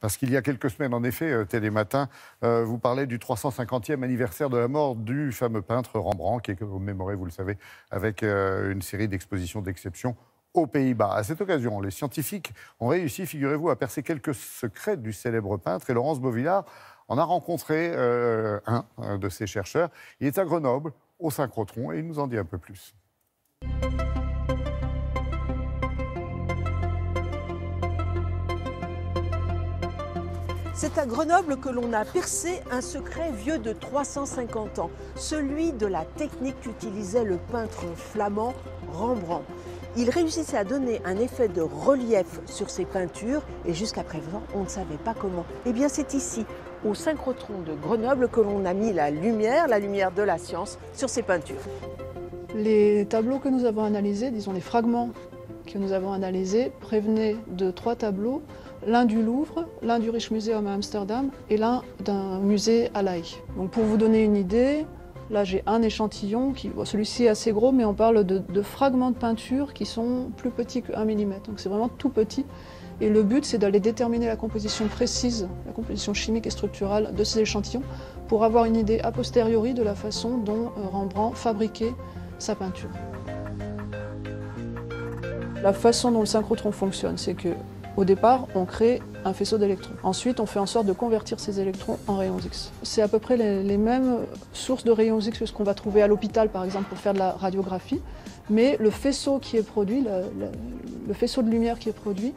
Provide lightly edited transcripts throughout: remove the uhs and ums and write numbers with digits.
Parce qu'il y a quelques semaines, en effet, Télématin vous parlait du 350e anniversaire de la mort du fameux peintre Rembrandt, qui est commémoré, vous le savez, avec une série d'expositions d'exception aux Pays-Bas. À cette occasion, les scientifiques ont réussi, figurez-vous, à percer quelques secrets du célèbre peintre. Et Laurence Beauvillard en a rencontré un de ces chercheurs. Il est à Grenoble, au synchrotron, et il nous en dit un peu plus. C'est à Grenoble que l'on a percé un secret vieux de 350 ans, celui de la technique qu'utilisait le peintre flamand Rembrandt. Il réussissait à donner un effet de relief sur ses peintures et jusqu'à présent, on ne savait pas comment. Eh bien, c'est ici, au synchrotron de Grenoble, que l'on a mis la lumière de la science sur ses peintures. Les tableaux que nous avons analysés, disons les fragments que nous avons analysés, prévenaient de 3 tableaux, l'un du Louvre, l'un du Rijksmuseum à Amsterdam et l'un d'un musée à La Haye. Donc pour vous donner une idée, là j'ai un échantillon, celui-ci est assez gros, mais on parle de fragments de peinture qui sont plus petits que 1 mm, donc c'est vraiment tout petit. Et le but, c'est d'aller déterminer la composition précise, la composition chimique et structurale de ces échantillons pour avoir une idée a posteriori de la façon dont Rembrandt fabriquait sa peinture. La façon dont le synchrotron fonctionne, c'est qu'au départ, on crée un faisceau d'électrons. Ensuite, on fait en sorte de convertir ces électrons en rayons X. C'est à peu près les mêmes sources de rayons X que ce qu'on va trouver à l'hôpital, par exemple, pour faire de la radiographie. Mais le faisceau qui est produit, le faisceau de lumière qui est produit,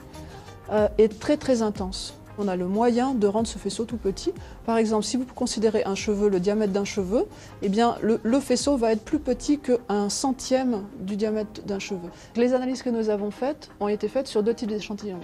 est très très intense. On a le moyen de rendre ce faisceau tout petit. Par exemple, si vous considérez un cheveu, le diamètre d'un cheveu, eh bien, le faisceau va être plus petit qu'un centième du diamètre d'un cheveu. Les analyses que nous avons faites ont été faites sur 2 types d'échantillons.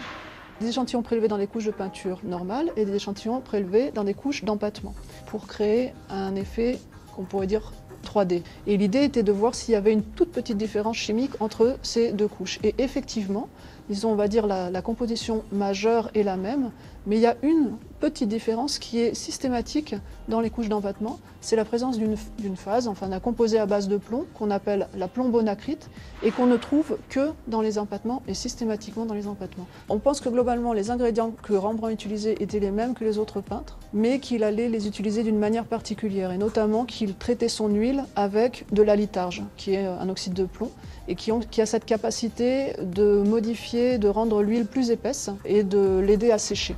Des échantillons prélevés dans des couches de peinture normales et des échantillons prélevés dans des couches d'empattement pour créer un effet qu'on pourrait dire 3D. Et l'idée était de voir s'il y avait une toute petite différence chimique entre ces 2 couches. Et effectivement, disons, on va dire la composition majeure est la même, mais il y a une petite différence qui est systématique dans les couches d'empattement, c'est la présence d'une phase, enfin d'un composé à base de plomb qu'on appelle la plombonacrite et qu'on ne trouve que dans les empattements et systématiquement dans les empattements. On pense que globalement les ingrédients que Rembrandt utilisait étaient les mêmes que les autres peintres, mais qu'il allait les utiliser d'une manière particulière et notamment qu'il traitait son huile avec de la litharge, qui est un oxyde de plomb et qui a cette capacité de modifier, de rendre l'huile plus épaisse et de l'aider à sécher.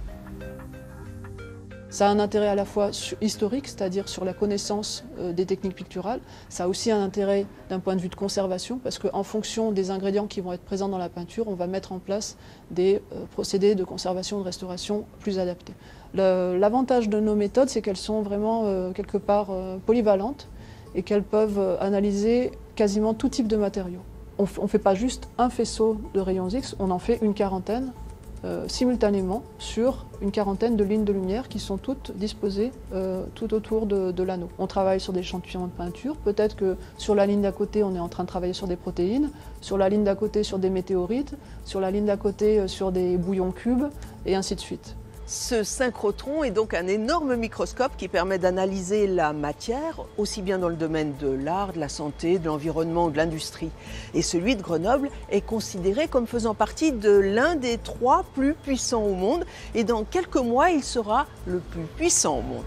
Ça a un intérêt à la fois historique, c'est-à-dire sur la connaissance des techniques picturales. Ça a aussi un intérêt d'un point de vue de conservation, parce qu'en fonction des ingrédients qui vont être présents dans la peinture, on va mettre en place des procédés de conservation, de restauration plus adaptés. L'avantage de nos méthodes, c'est qu'elles sont vraiment quelque part polyvalentes et qu'elles peuvent analyser quasiment tout type de matériaux. On ne fait pas juste un faisceau de rayons X, on en fait une quarantaine simultanément sur une quarantaine de lignes de lumière qui sont toutes disposées tout autour de l'anneau. On travaille sur des échantillons de peinture, peut-être que sur la ligne d'à côté on est en train de travailler sur des protéines, sur la ligne d'à côté sur des météorites, sur la ligne d'à côté sur des bouillons cubes et ainsi de suite. Ce synchrotron est donc un énorme microscope qui permet d'analyser la matière, aussi bien dans le domaine de l'art, de la santé, de l'environnement ou de l'industrie. Et celui de Grenoble est considéré comme faisant partie de l'un des 3 plus puissants au monde. Et dans quelques mois, il sera le plus puissant au monde.